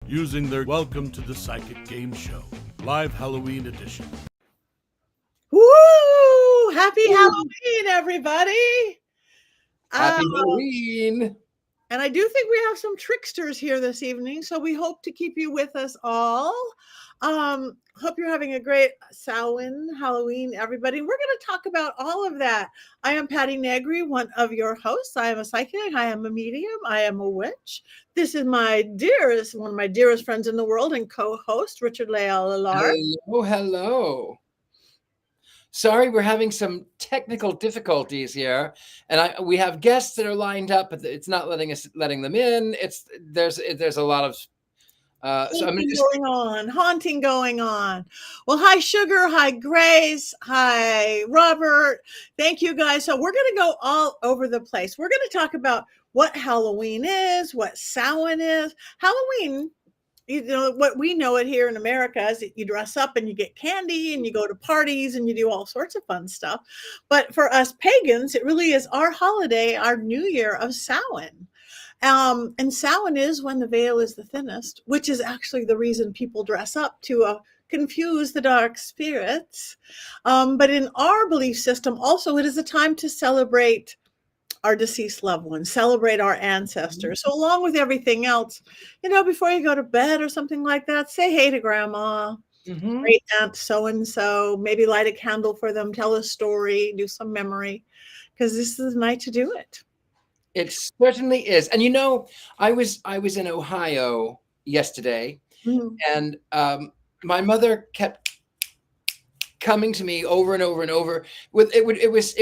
using their Welcome to the Psychic Game Show, live Halloween edition. Woo! Happy Halloween, everybody! Happy Halloween! And I do think we have some tricksters here this evening, so we hope to keep you with us all. Hope you're having a great Samhain, Halloween, everybody. We're going to talk about all of that. I am Patti Negri, one of your hosts. I am a psychic. I am a medium. I am a witch. This is one of my dearest friends in the world and co-host, Richard-Lael, Lillard. Hello. Sorry, we're having some technical difficulties here, and we have guests that are lined up, but it's not letting them in. There's a lot of haunting going on. Well, hi Sugar, hi Grace, hi Robert. Thank you guys. So we're going to go all over the place. We're going to talk about what Halloween is, what Samhain is. Halloween, you know, what we know it here in America is that you dress up and you get candy and you go to parties and you do all sorts of fun stuff. But for us pagans, it really is our holiday, our new year of Samhain. And Samhain is when the veil is the thinnest, which is actually the reason people dress up to confuse the dark spirits. But in our belief system, also, it is a time to celebrate our deceased loved ones, celebrate our ancestors. So along with everything else, you know, before you go to bed or something like that, say hey to grandma, great aunt so-and-so, maybe light a candle for them, tell a story, do some memory, because this is the night to do it. It certainly is. And you know, I was in Ohio yesterday, and my mother kept coming to me over and over and over with it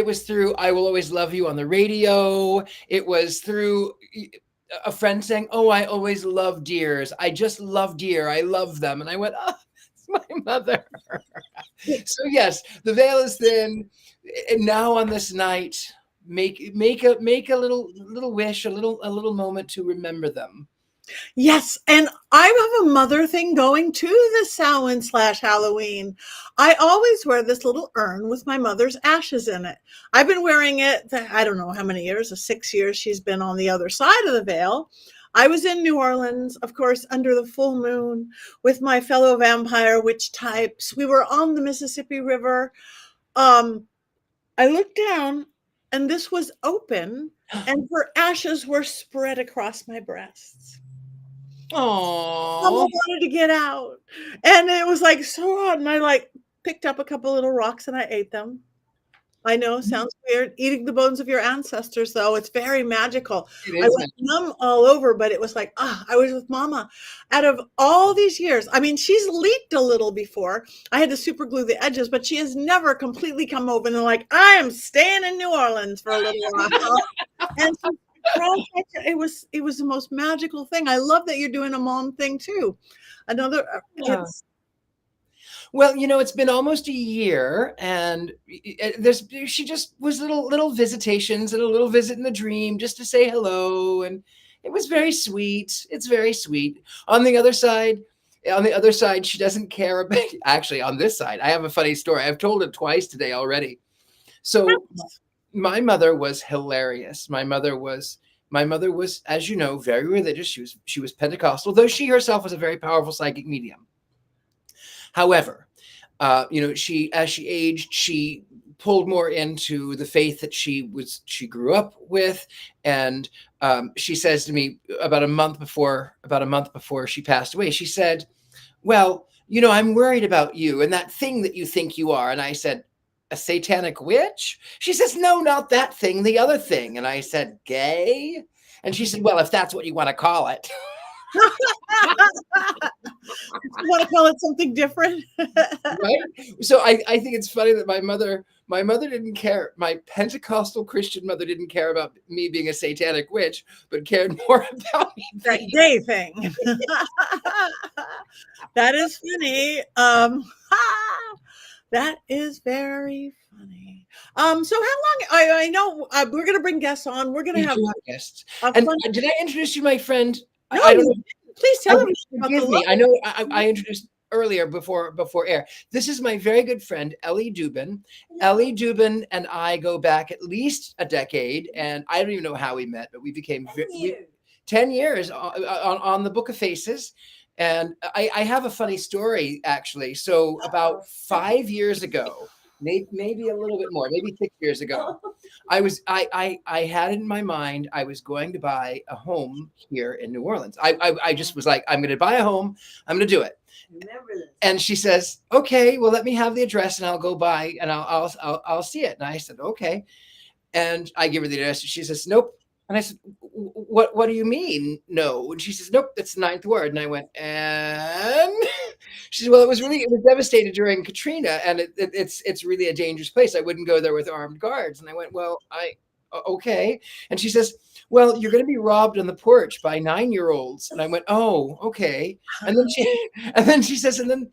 was through "I Will Always Love You" on the radio. It was through a friend saying, "Oh, I always love deers. I just love deer. I love them." And I went, "Oh, it's my mother." So yes, the veil is thin. And now on this night, make a little wish, a little moment to remember them. Yes, and I have a mother thing going to the Samhain / Halloween. I always wear this little urn with my mother's ashes in it. I've been wearing it, I don't know how many years, 6 years she's been on the other side of the veil. I was in New Orleans, of course, under the full moon with my fellow vampire witch types. We were on the Mississippi River. I looked down and this was open and her ashes were spread across my breasts. Oh, I wanted to get out, and it was like so hot. And I picked up a couple little rocks and I ate them. I know, sounds weird. Eating the bones of your ancestors, though, it's very magical. I was numb all over, but it was like, I was with Mama. Out of all these years, I mean, she's leaked a little before. I had to super glue the edges, but she has never completely come over and I am staying in New Orleans for a little while. And so it was the most magical thing. I love that you're doing a mom thing too. Well, you know, it's been almost a year, and she just was little visitations and a little visit in the dream just to say hello, and it was very sweet. It's very sweet. On the other side, she doesn't care about. Actually, on this side, I have a funny story. I've told it twice today already. So. My mother was hilarious. My mother was, as you know, very religious. She was Pentecostal, though she herself was a very powerful psychic medium. However, you know, as she aged, she pulled more into the faith that she grew up with, and she says to me about a month before she passed away, she said, "Well, you know, I'm worried about you and that thing that you think you are." And I said, "A satanic witch?" She says, "No, not that thing, the other thing." And I said, "Gay?" And she said, "Well, if that's what you want to call it." You want to call it something different? Right? So I think it's funny that my mother didn't care. My Pentecostal Christian mother didn't care about me being a satanic witch, but cared more about me. That gay thing. That is funny. That is very funny. So how long? I know we're going to bring guests on. We're going to have guests. And did I introduce you, my friend? No, I don't know. Please tell them. Forgive me. I know I introduced earlier before air. This is my very good friend, Ellie Dubin. Yeah. Ellie Dubin and I go back at least a decade, and I don't even know how we met, but we became 10 years on the Book of Faces. And I have a funny story, actually. So about 5 years ago, maybe a little bit more, maybe 6 years ago, I had in my mind I was going to buy a home here in New Orleans. I just was like, I'm going to buy a home. I'm going to do it. Remember this. And she says, okay, well, let me have the address and I'll go by and I'll see it. And I said, okay. And I give her the address. She says, nope. And I said, what do you mean? No. And she says, nope, that's the 9th ward. And I went, and she said, well, it was devastated during Katrina. And it's really a dangerous place. I wouldn't go there with armed guards. And I went, well, okay. And she says, well, you're going to be robbed on the porch by 9-year-olds. And I went, oh, okay. And then she says, and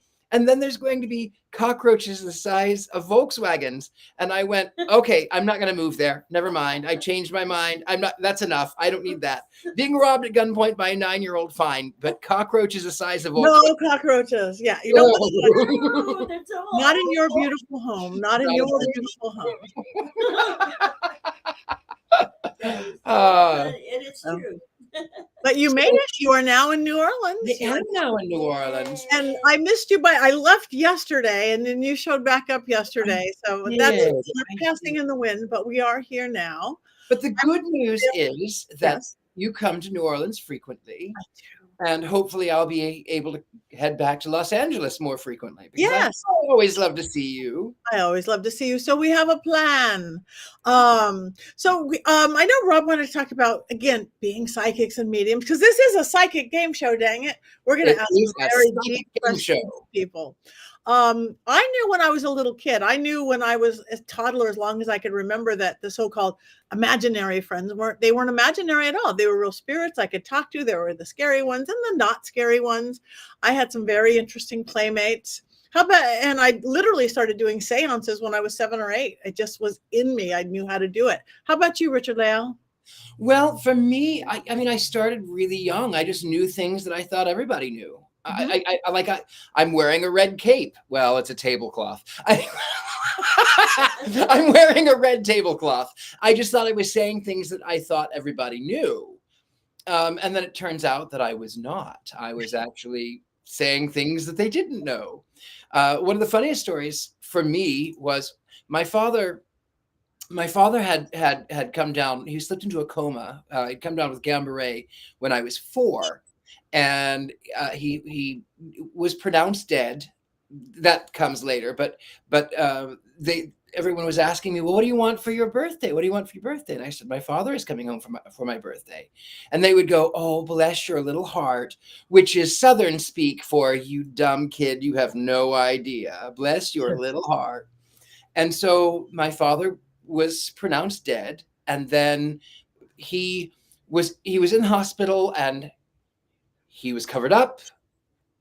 then there's going to be cockroaches the size of Volkswagens. And I went, okay, I'm not going to move there. Never mind. I changed my mind. That's enough. I don't need that. Being robbed at gunpoint by a 9-year-old, fine. But cockroaches the size of Volkswagens. No cockroaches. Yeah. You know, Oh, that's all. not in your beautiful home. Not in your beautiful home. It is true. But you made it. You are now in New Orleans. I am now in New Orleans. And I missed you I left yesterday and then you showed back up yesterday. So that's we're passing in the wind, but we are here now. But the good news is that you come to New Orleans frequently. I do. And hopefully I'll be able to head back to Los Angeles more frequently. Because Yes. I always love to see you. I always love to see you. So we have a plan. I know Rob wanted to talk about, again, being psychics and mediums, because this is a psychic game show, dang it. We're going to ask very deep questions to people. I knew when I was a little kid, I knew when I was a toddler, as long as I could remember, that the so-called imaginary friends weren't imaginary at all. They were real spirits I could talk to. There were the scary ones and the not scary ones. I had some very interesting playmates. And I literally started doing seances when I was 7 or 8. It just was in me. I knew how to do it. How about you, Richard-Lael? Well, for me, I mean, I started really young. I just knew things that I thought everybody knew. Mm-hmm. I'm wearing a red cape. Well, it's a tablecloth. I'm wearing a red tablecloth. I just thought I was saying things that I thought everybody knew. And then it turns out that I was not. I was actually saying things that they didn't know. One of the funniest stories for me was my father had come down. He slipped into a coma. He'd come down with Guillain-Barré when I was 4. And he was pronounced dead. That comes later, but everyone was asking me, well, what do you want for your birthday? What do you want for your birthday? And I said, my father is coming home for my birthday. And they would go, oh, bless your little heart, which is Southern speak for, you dumb kid, you have no idea. Bless your little heart. And so my father was pronounced dead, and then he was in hospital and he was covered up,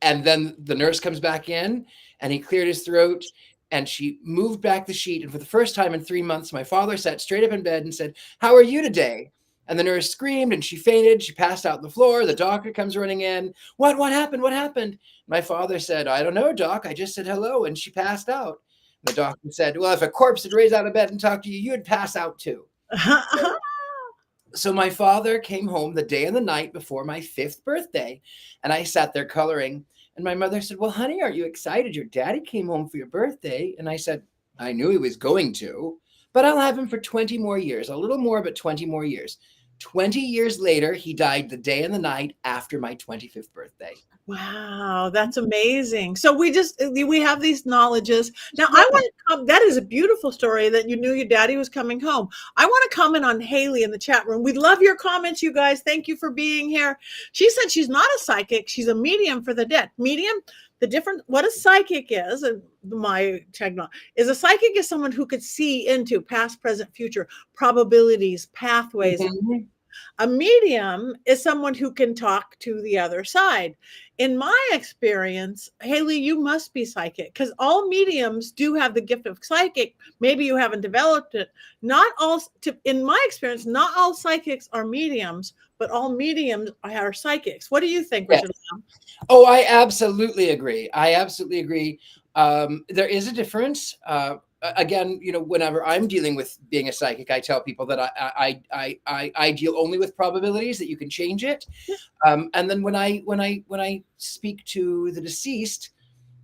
and then the nurse comes back in and he cleared his throat and she moved back the sheet. And for the first time in 3 months, my father sat straight up in bed and said, how are you today? And the nurse screamed and she fainted. She passed out on the floor. The doctor comes running in. What happened? What happened? My father said, I don't know, doc. I just said hello. And she passed out. And the doctor said, well, if a corpse had raised out of bed and talked to you, you'd pass out too. So my father came home the day and the night before my 5th birthday, and I sat there coloring. And my mother said, well, honey, aren't you excited? Your daddy came home for your birthday. And I said, I knew he was going to, but I'll have him for 20 more years, a little more, but 20 more years. 20 years later, he died the day and the night after my 25th birthday. Wow, that's amazing. So we have these knowledges. Now I want to that is a beautiful story that you knew your daddy was coming home. I want to comment on Haley in the chat room. We love your comments, you guys. Thank you for being here. She said she's not a psychic. She's a medium for the dead. Medium, what a psychic is, and my techno is a psychic is someone who could see into past, present, future, probabilities, pathways. Mm-hmm. A medium is someone who can talk to the other side. In my experience, Haley, you must be psychic, because all mediums do have the gift of psychic. Maybe you haven't developed it. In my experience, not all psychics are mediums, but all mediums are psychics. What do you think, Richard? Yes. Oh, I absolutely agree. There is a difference. again, whenever I'm dealing with being a psychic, I tell people that I deal only with probabilities, that you can change it. And then when I speak to the deceased,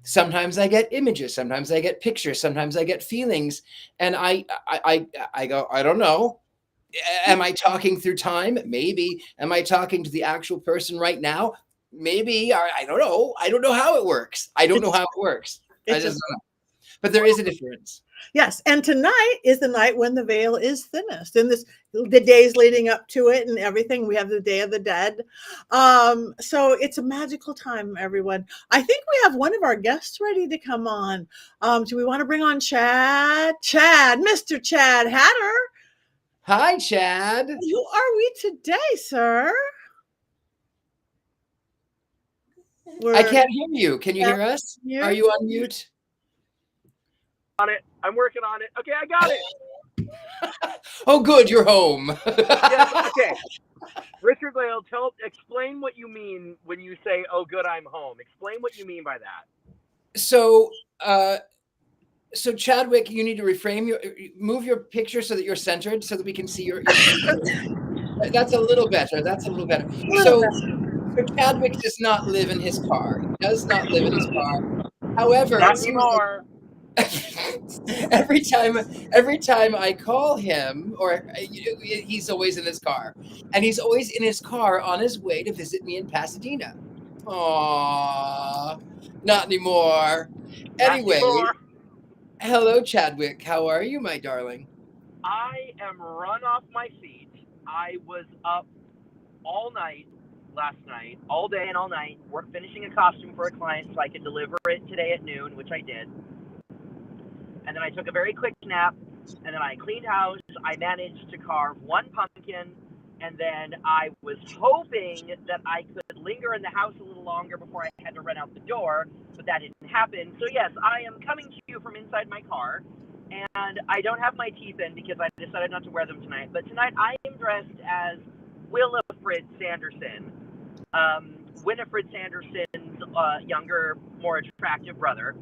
sometimes I get images, sometimes I get pictures, sometimes I get feelings, and I go, I don't know. Am I talking through time? Maybe. Am I talking to the actual person right now? Maybe. I don't know. I don't know how it works. I just don't know. But there is a difference. Yes, and tonight is the night when the veil is thinnest, and the days leading up to it and everything. We have the Day of the Dead, so it's a magical time, everyone. I think we have one of our guests ready to come on. Do we want to bring on Chad, Mr. Chad Hatter? Hi, Chad. Who are we today, sir? I can't hear you. Can you hear us? Are you on mute? On it. I'm working on it. Okay, I got it. Oh, good. You're home. Yes, okay. Richard-Lael, explain what you mean when you say, "Oh, good, I'm home." Explain what you mean by that. So Chadwick, you need to move your picture so that you're centered, so that we can see your That's a little better. So Chadwick does not live in his car. He does not live in his car. However, Not anymore. every time I call him, or he's always in his car, and he's always in his car on his way to visit me in Pasadena. Aww, not anymore. Anyway, hello, Chadwick. How are you, my darling? I am run off my feet. I was up all night last night, all day and all night, finishing a costume for a client so I could deliver it today at noon, which I did. And then I took a very quick nap, and then I cleaned house. I managed to carve one pumpkin, and then I was hoping that I could linger in the house a little longer before I had to run out the door, but that didn't happen. So yes, I am coming to you from inside my car, and I don't have my teeth in because I decided not to wear them tonight. But tonight I am dressed as Winifred Sanderson, Winifred Sanderson's younger, more attractive brother.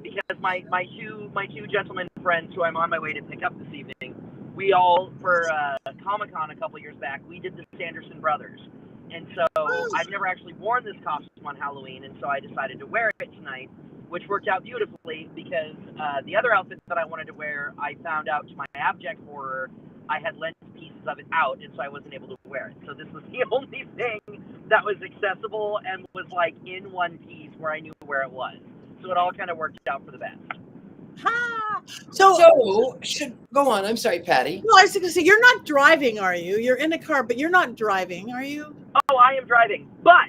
Because my two gentlemen friends who I'm on my way to pick up this evening, we all, for Comic-Con a couple years back, we did the Sanderson brothers. And so I've never actually worn this costume on Halloween, and so I decided to wear it tonight, which worked out beautifully because the other outfit that I wanted to wear, I found out to my abject horror, I had lent pieces of it out, and so I wasn't able to wear it. So this was the only thing that was accessible and was like in one piece where I knew where it was. So it all kind of worked out for the best. Ha! So should go on. I'm sorry, Patty. No, I was going to say, you're not driving, are you? You're in a car, but you're not driving, are you? Oh, I am driving, but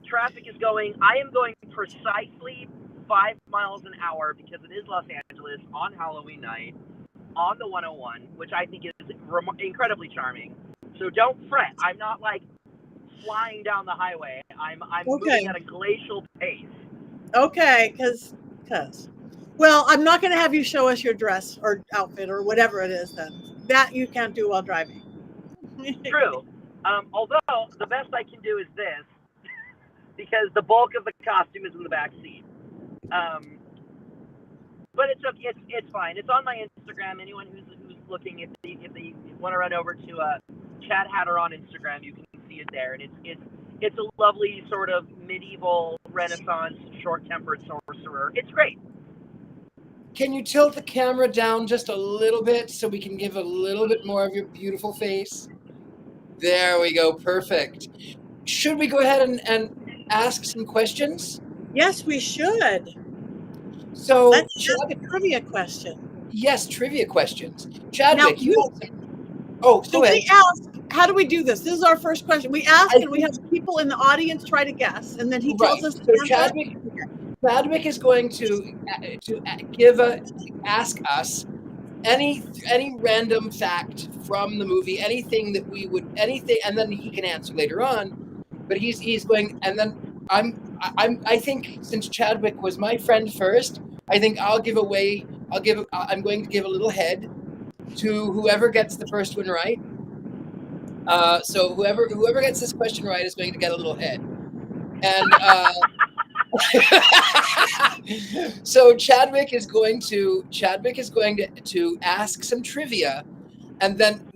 traffic is going. I am going precisely 5 miles an hour because it is Los Angeles on Halloween night on the 101, which I think is incredibly charming. So don't fret. I'm not like flying down the highway. I'm moving at a glacial pace. Okay, because. Well, I'm not going to have you show us your dress or outfit or whatever it is then. That you can't do while driving. True. Although the best I can do is this, because the bulk of the costume is in the back seat. But it's okay. It's fine. It's on my Instagram. Anyone who's looking, if they want to run over to Chad Hatter on Instagram, you can see it there. And it's a lovely sort of medieval Renaissance short-tempered sorcerer. It's great. Can you tilt the camera down just a little bit so we can give a little bit more of your beautiful face? There we go. Perfect. Should we go ahead and ask some questions? Yes, we should. So let's ask a trivia question. Yes, trivia questions. Chadwick, now, so we ask, how do we do this? This is our first question. We ask, and we have people in the audience try to guess, and then he tells us. So Chadwick is going to ask us any random fact from the movie, anything, and then he can answer later on. But he's going, and then I think since Chadwick was my friend first, I think I'm going to give a little head to whoever gets the first one right. So whoever gets this question right is going to get a little head. And So Chadwick is going to ask some trivia, and then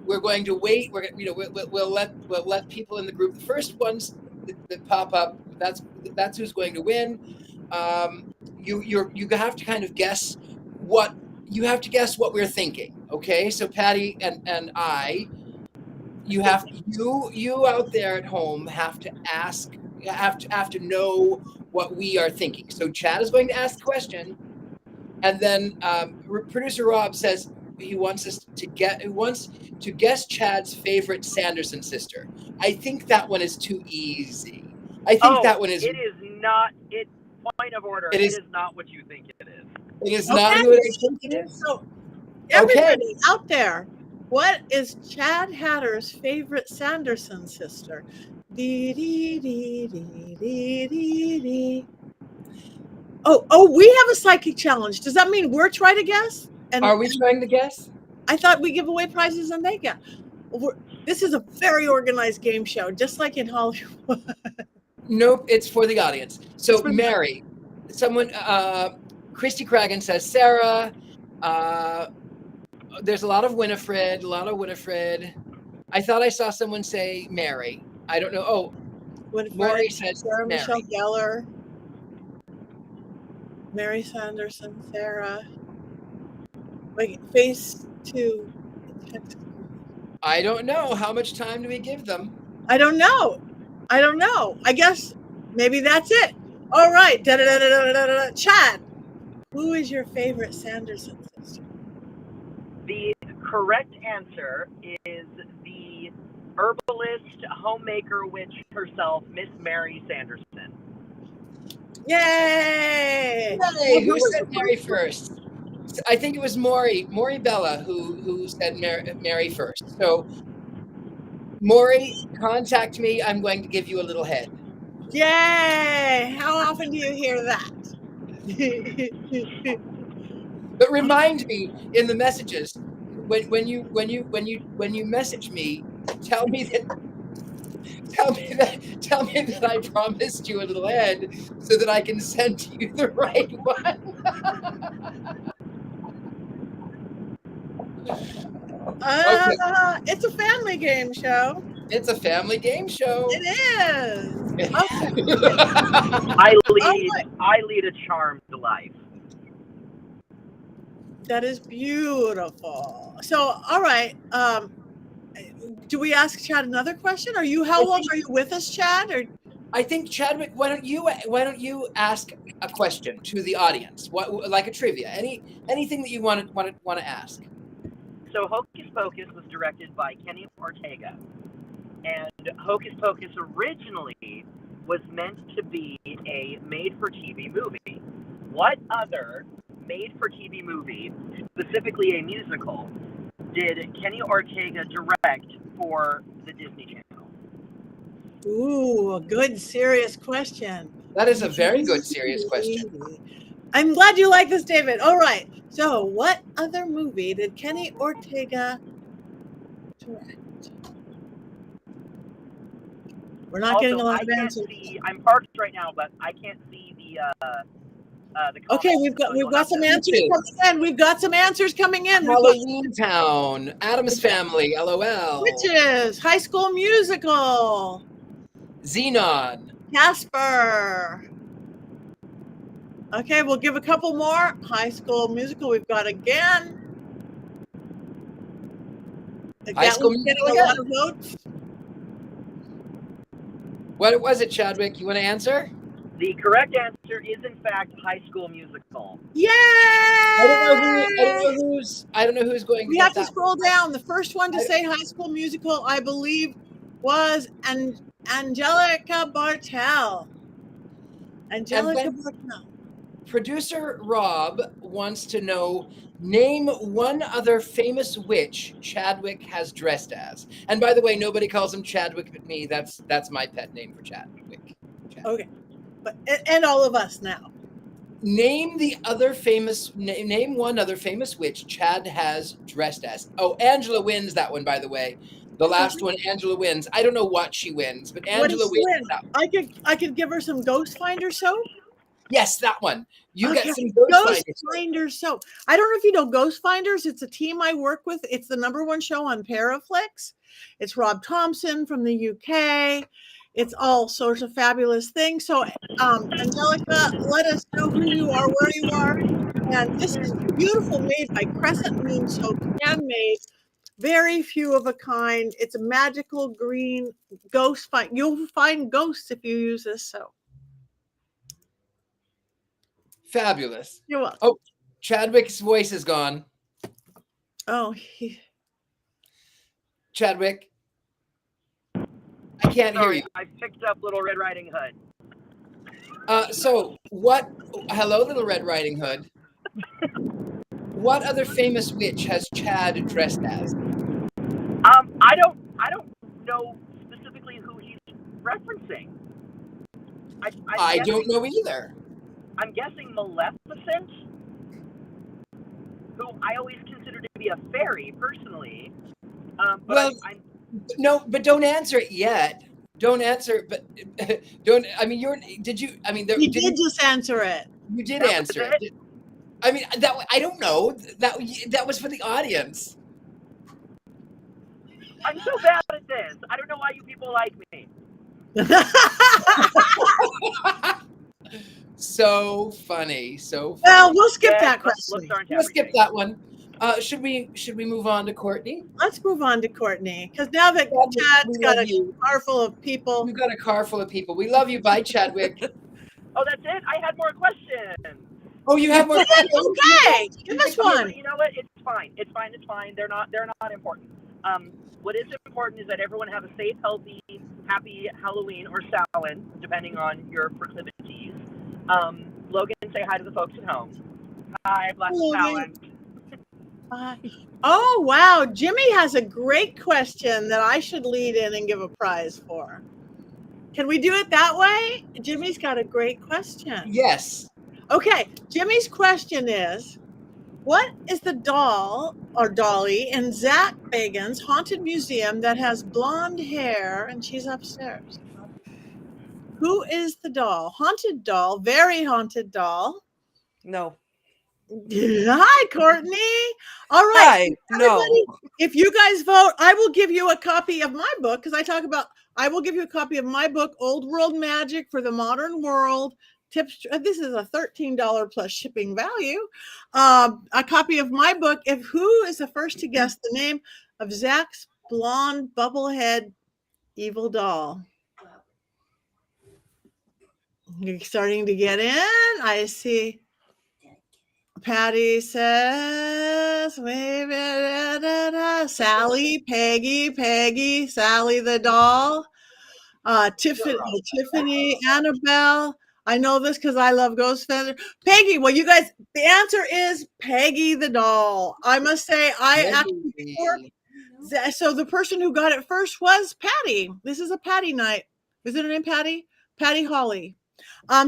we're going to wait. We'll let people in the group. The first ones that pop up, that's who's going to win. You have to kind of guess what we're thinking. Okay, so Patti and I, you out there at home have to know what we are thinking. So Chad is going to ask the question, and then producer Rob says he wants to guess Chad's favorite Sanderson sister. I think that one is too easy. I think that one is. It is not. It point of order. It is not what you think it is. It is not who I think it is. So, everybody out there, what is Chad Hatter's favorite Sanderson sister? Dee, dee, dee, dee, dee, dee, dee. Oh, we have a psychic challenge. Does that mean we're trying to guess? And are we trying to guess? I thought we give away prizes and they get. This is a very organized game show, just like in Hollywood. Nope, it's for the audience. So Mary, someone, Christy Cragen says Sarah. There's a lot of Winifred. I thought I saw someone say Mary. I don't know. Oh, Mary says Sarah Mary. Michelle Gellar. Mary Sanderson, Sarah. Wait, face two. I don't know. How much time do we give them? I don't know. I guess maybe that's it. All right. Da-da-da-da-da-da-da. Chad, who is your favorite Sanderson sister? The correct answer is the herbalist, homemaker witch herself, Miss Mary Sanderson. Yay! Hey, who said Mary first? I think it was Maury Bella who said Mary first. So, Maury, contact me. I'm going to give you a little head. Yay! How often do you hear that? But remind me in the messages when you message me, tell me that I promised you a little head so that I can send you the right one. It's a family game show. It's a family game show. It is. Okay. I lead a charmed life. That is beautiful. So, all right. Do we ask Chad another question? How long are you with us, Chad? Or I think Chadwick, why don't you ask a question to the audience? What, like a trivia? Anything that you want to ask? So Hocus Pocus was directed by Kenny Ortega, and Hocus Pocus originally was meant to be a made-for-TV movie. What other made-for-TV movie, specifically a musical, did Kenny Ortega direct for the Disney Channel? ooh, a good serious question. That is a very good serious question. I'm glad you like this, David. All right. So, what other movie did Kenny Ortega direct? We're not getting a lot of answers. I'm parked right now, but I can't see the Okay, we've got some answers coming in. We've got some answers coming in. Halloween Town, Addams Family, LOL. Witches, High School Musical, Xenon, Casper. Okay, we'll give a couple more. High School Musical, we've got again. High School Getting Musical a lot of votes. What was it, Chadwick? You want to answer? The correct answer is, in fact, High School Musical. Yay! I don't know who's going to We get have to that. scroll down. The first one to say High School Musical, I believe, was Angelica Bartel. Angelica Bartel. Producer Rob wants to know, name one other famous witch Chadwick has dressed as. And by the way, nobody calls him Chadwick but me. That's my pet name for Chadwick. Okay. But and all of us now. Name one other famous witch Chad has dressed as. Oh, Angela wins that one, by the way. The last one, Angela wins. I don't know what she wins, but What does Angela she wins. win? I could give her some Ghost Finder soap. Yes, that one. You Okay, get some Ghost Ghost Finders. Finder soap. I don't know if you know Ghost Finders. It's a team I work with. It's the #1 show on Paraflix. It's Rob Thompson from the UK. It's all sorts of fabulous things. So, Angelica, let us know who you are, where you are. And this is beautiful, made by Crescent Moon Soap, handmade, very few of a kind. It's a magical green ghost find. You'll find ghosts if you use this soap. Fabulous. You're welcome. Oh, Chadwick's voice is gone. Oh, Chadwick, I can't hear you. I picked up Little Red Riding Hood. So what? Hello, Little Red Riding Hood. What other famous witch has Chad dressed as? I don't know specifically who he's referencing. I don't know either. I'm guessing Maleficent, who I always consider to be a fairy, personally. But no, but don't answer it yet. Don't answer. But don't. I mean, Did you? I mean, you did just answer it. You did answer it. I mean, I don't know. That was for the audience. I'm so bad at this. I don't know why you people like me. So funny. So funny. Well, we'll skip that question. We'll skip that one. Should we move on to Courtney? Let's move on to Courtney, because now that Chad's got a car full of people. We've got a car full of people. We love you. Bye, Chadwick. Oh, that's it? I had more questions. Oh, you have more questions? Okay, give us one. You know what? It's fine. It's fine. They're not important. What is important is that everyone have a safe, healthy, happy Halloween or Samhain, depending on your proclivities. Logan, say hi to the folks at home. Hi, Black Talent. Oh, wow. Jimmy has a great question that I should lead in and give a prize for. Can we do it that way? Jimmy's got a great question. Yes. Okay. Jimmy's question is, what is the doll or dolly in Zach Bagans' haunted museum that has blonde hair and she's upstairs? Who is the doll? Haunted doll, very haunted doll. No. Hi, Courtney. All right. Hi. No. If you guys vote, I will give you a copy of my book, because I will give you a copy of my book, Old World Magic for the Modern World. Tips. This is a $13 plus shipping value. A copy of my book. If who is the first to guess the name of Zach's blonde bubblehead evil doll? You're starting to get in. I see. Patty says, maybe, Sally, Peggy, Sally the doll, Tiffany, Annabelle. I know this because I love Ghost Feather. Peggy, well, you guys, the answer is Peggy the doll. I must say, so the person who got it first was Patty. This is a Patty night. Is it her name Patty? Patty Holly.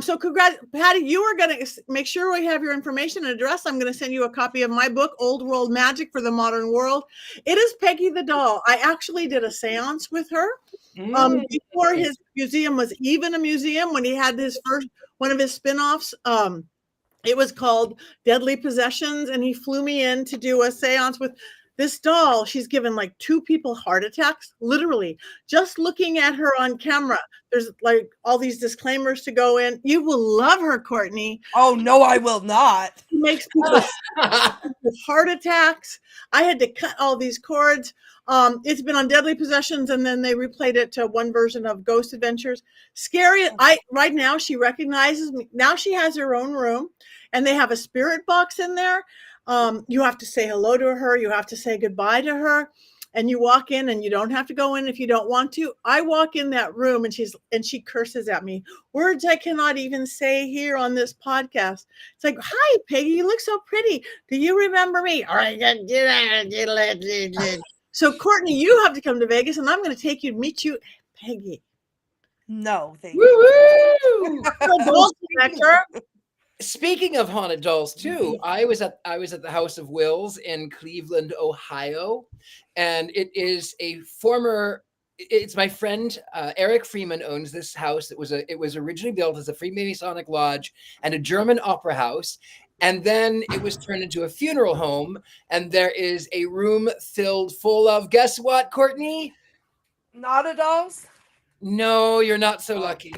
So congrats, Patty, you are going to make sure we have your information and address. I'm going to send you a copy of my book, Old World Magic for the Modern World. It is Peggy the doll. I actually did a seance with her before his museum was even a museum, when he had his first, one of his spin-offs. It was called Deadly Possessions, and he flew me in to do a seance with this doll. She's given like 2 people heart attacks, literally, just looking at her on camera. There's like all these disclaimers to go in. You will love her, Courtney. Oh, no, I will not. She makes people with heart attacks. I had to cut all these cords. It's been on Deadly Possessions, and then they replayed it to one version of Ghost Adventures. Scary. Right now she recognizes me. Now she has her own room, and they have a spirit box in there. You have to say hello to her. You have to say goodbye to her, and you walk in, and you don't have to go in if you don't want to. I walk in that room, and she curses at me, words I cannot even say here on this podcast. It's like, hi, Peggy, you look so pretty. Do you remember me? All right. So Courtney, you have to come to Vegas, and I'm going to meet you, Peggy. No, thank you. Woo-woo! Speaking of haunted dolls, too, I was at the House of Wills in Cleveland, Ohio, and it is a former. It's my friend Eric Freeman owns this house. It was originally built as a Freemasonic lodge and a German opera house, and then it was turned into a funeral home. And there is a room filled full of, guess what, Courtney? Not a dolls. No, you're not so lucky.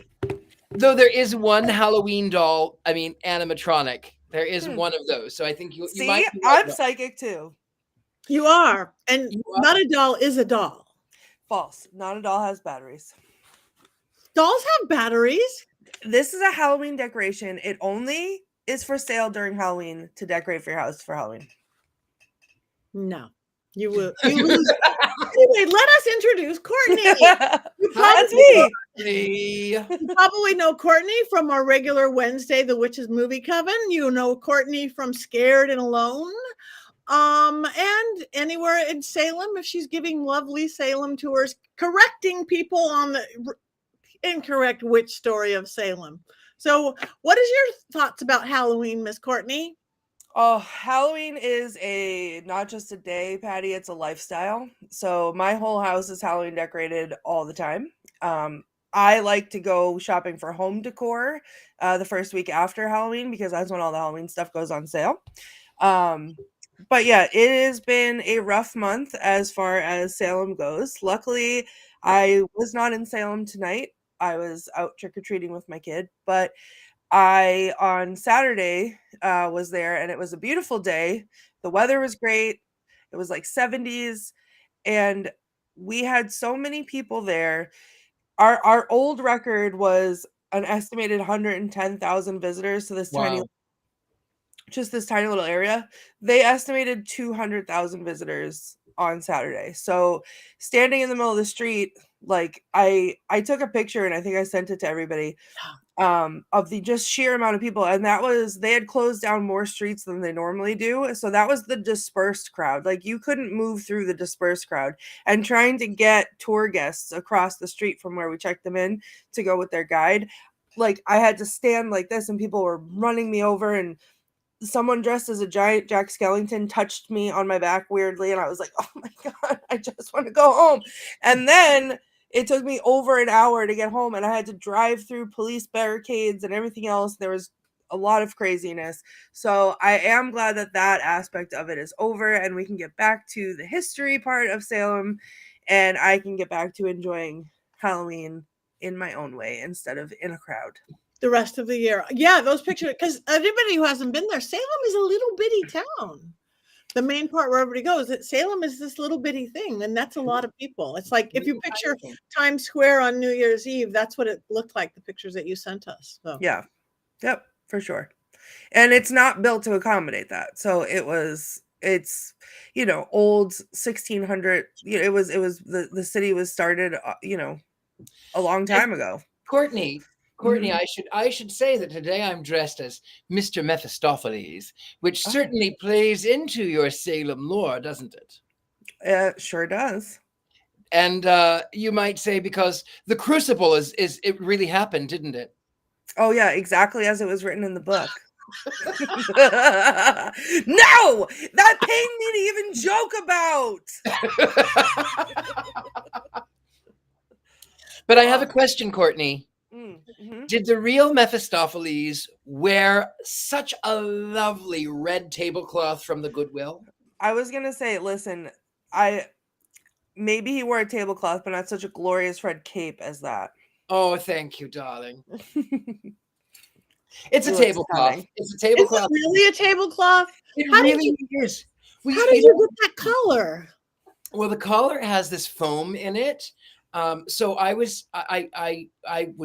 Though there is one Halloween doll, animatronic. There is one of those. So I think you See, might be I'm right. psychic too. You are. And You are. not a doll is a doll. False. Not a doll has batteries. Dolls have batteries. This is a Halloween decoration. It only is for sale during Halloween to decorate for your house for Halloween. No. You will. You lose. Anyway, let us introduce Courtney. You That's probably, me. you probably know Courtney from our regular Wednesday, The Witches Movie Coven. You know Courtney from Scared and Alone. And anywhere in Salem, if she's giving lovely Salem tours, correcting people on the incorrect witch story of Salem. So, what is your thoughts about Halloween, Miss Courtney? Oh, Halloween is not just a day, Patty, it's a lifestyle. So my whole house is Halloween decorated all the time. I like to go shopping for home decor the first week after Halloween because that's when all the Halloween stuff goes on sale. But yeah, it has been a rough month as far as Salem goes. Luckily, I was not in Salem tonight. I was out trick-or-treating with my kid, but I on Saturday was there and it was a beautiful day. The weather was great. It was like 70s and we had so many people there. Our old record was an estimated 110,000 visitors to this Wow. this tiny little area. They estimated 200,000 visitors on Saturday. So standing in the middle of the street, like I took a picture and I think I sent it to everybody of the just sheer amount of people. And they had closed down more streets than they normally do. So that was the dispersed crowd. Like you couldn't move through the dispersed crowd, and trying to get tour guests across the street from where we checked them in to go with their guide. Like I had to stand like this and people were running me over, and someone dressed as a giant Jack Skellington touched me on my back weirdly. And I was like, oh my God, I just want to go home. And then it took me over an hour to get home and I had to drive through police barricades and everything else. There was a lot of craziness. So I am glad that that aspect of it is over and we can get back to the history part of Salem and I can get back to enjoying Halloween in my own way instead of in a crowd. The rest of the year. Yeah, those pictures, because everybody who hasn't been there, Salem is a little bitty town. The main part where everybody goes, that Salem is this little bitty thing, and that's a lot of people. It's like if you picture Times Square on New Year's Eve, that's what it looked like, the pictures that you sent us. So yeah. Yep, for sure. And it's not built to accommodate that. So it's old 1600, it was the city was started a long time ago. Courtney, I should say that today I'm dressed as Mr. Mephistopheles, which certainly plays into your Salem lore, doesn't it? It sure does. And you might say because the crucible is it really happened, didn't it? Oh yeah, exactly as it was written in the book. No, that pained me to even joke about. But I have a question, Courtney. Mm-hmm. Did the real Mephistopheles wear such a lovely red tablecloth from the Goodwill? I was gonna say, listen, maybe he wore a tablecloth, but not such a glorious red cape as that. Oh, thank you, darling. It's a It looks tablecloth. stunning. It's a tablecloth. Is it really a tablecloth? It How did really is. How did you get that color? Well, the collar has this foam in it. So I was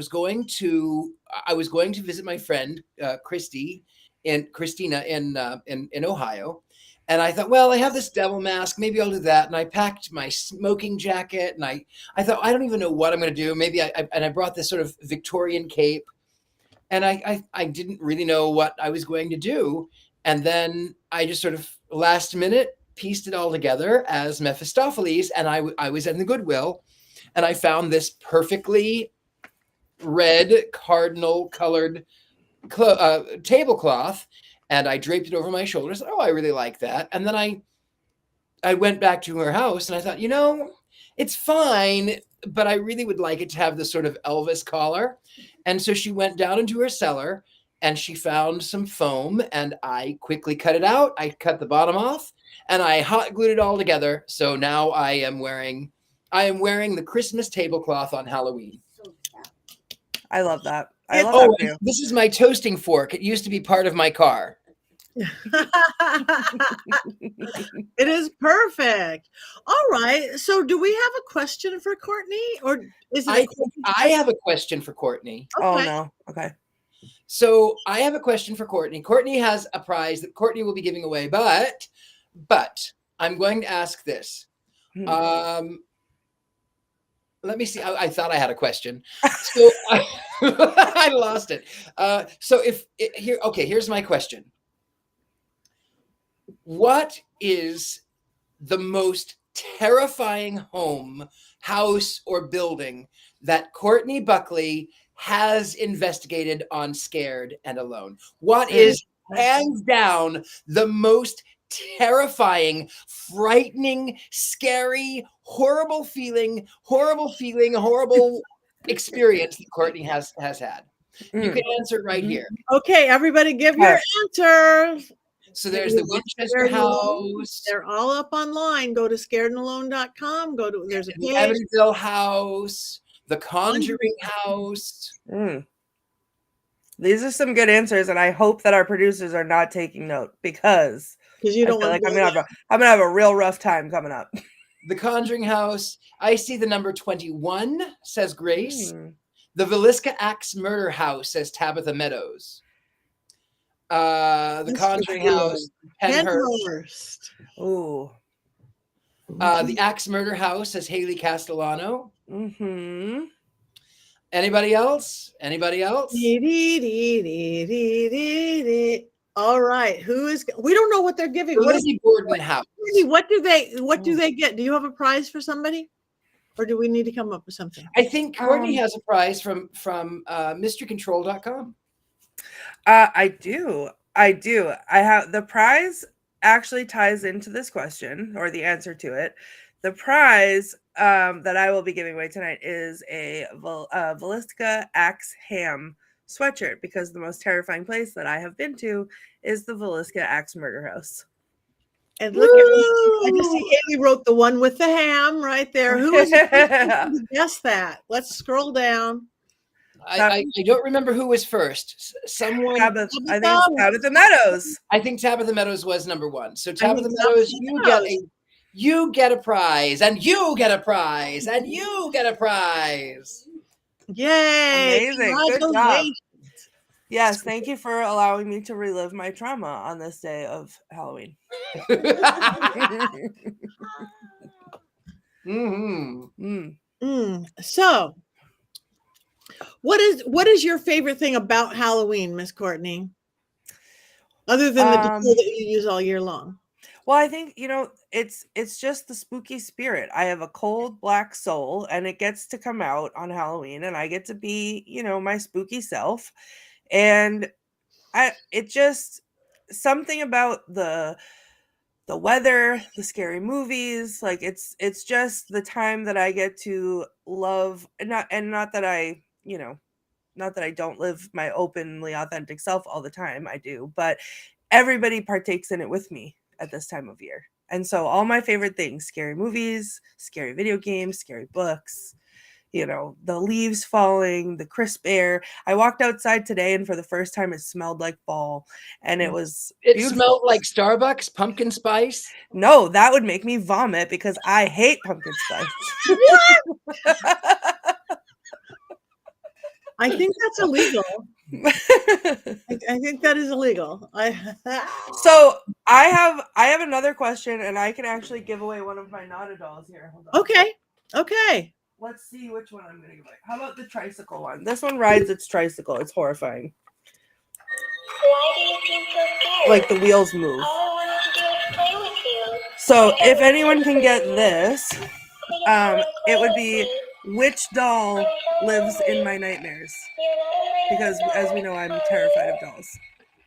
going to visit my friend Christina in Ohio, and I thought, well, I have this devil mask, maybe I'll do that. And I packed my smoking jacket, and I thought, I don't even know what I'm going to do. Maybe I brought this sort of Victorian cape, and I didn't really know what I was going to do. And then I just sort of last minute pieced it all together as Mephistopheles, and I was in the Goodwill. And I found this perfectly red cardinal colored tablecloth, and I draped it over my shoulders. Oh, I really like that. And then I went back to her house, and I thought, it's fine, but I really would like it to have this sort of Elvis collar. And so she went down into her cellar, and she found some foam, and I quickly cut it out. I cut the bottom off, and I hot glued it all together. So now I am wearing the Christmas tablecloth on Halloween. I love that. I love Oh, that for you. this is my toasting fork. It used to be part of my car. It is perfect. All right. So do we have a question for Courtney, or is it? I have a question for Courtney. Oh Okay. no. Okay. So I have a question for Courtney. Courtney has a prize that Courtney will be giving away, but I'm going to ask this. Hmm. Let me see. I thought I had a question. So I lost it. Here's my question. What is the most terrifying home, house, or building that Courtney Buckley has investigated on Scared and Alone? What is hands down the most terrifying, frightening, scary, horrible experience that Courtney has had? You can answer right here. Okay, everybody give your answers. So there's the Winchester House. They're all up online. Go to scaredandalone.com. There's a The page. Evansville House, the Conjuring House. These are some good answers, and I hope that our producers are not taking note because you don't I feel want like I'm gonna have a real rough time coming up. The Conjuring House. I see the number 21, says Grace. The Villisca Axe Murder House, says Tabitha Meadows. The Conjuring House, Penhurst. Ooh. The Axe Murder House, says Haley Castellano. Anybody else? All right. We don't know what they're giving. The Lizzie Borden House. What do they get? Do you have a prize for somebody? Or do we need to come up with something? I think Courtney has a prize from mysterycontrol.com. I do. I have the prize actually ties into this question, or the answer to it. The prize that I will be giving away tonight is a Villisca Axe Ham sweatshirt, because the most terrifying place that I have been to is the Villisca Axe Murder House. And look at me. I just see Haley wrote the one with the ham right there. Who is it? Guess that. Let's scroll down. I don't remember who was first. Someone. I think it's Tabitha Meadows. I think Tabitha Meadows was number one. So Tabitha Meadows, you get a prize, and you get a prize, and you get a prize. Yay! Amazing. Good job. Yes, thank you for allowing me to relive my trauma on this day of Halloween. So, what is your favorite thing about Halloween, Miss Courtney? Other than the decor that you use all year long. Well, I think, it's just the spooky spirit. I have a cold black soul, and it gets to come out on Halloween, and I get to be, my spooky self. And it just something about the weather, the scary movies, like it's just the time that I get to love, not that I, not that I don't live my openly authentic self all the time. I do, but everybody partakes in it with me at this time of year. And so all my favorite things, scary movies, scary video games, scary books, the leaves falling, the crisp air. I walked outside today, and for the first time, it smelled like fall, and it was beautiful. Smelled like Starbucks pumpkin spice. No, that would make me vomit because I hate pumpkin spice. I think that's illegal. I think that is illegal. So I have another question, and I can actually give away one of my Nada dolls here. Hold on. Okay. Let's see which one I'm going to give away. How about the tricycle one? This one rides its tricycle. It's horrifying. Why do you seem so scared? Like the wheels move. All I wanted to do is play with you. So if anyone can get this, it would be which doll lives in my nightmares? Because as we know, I'm terrified of dolls.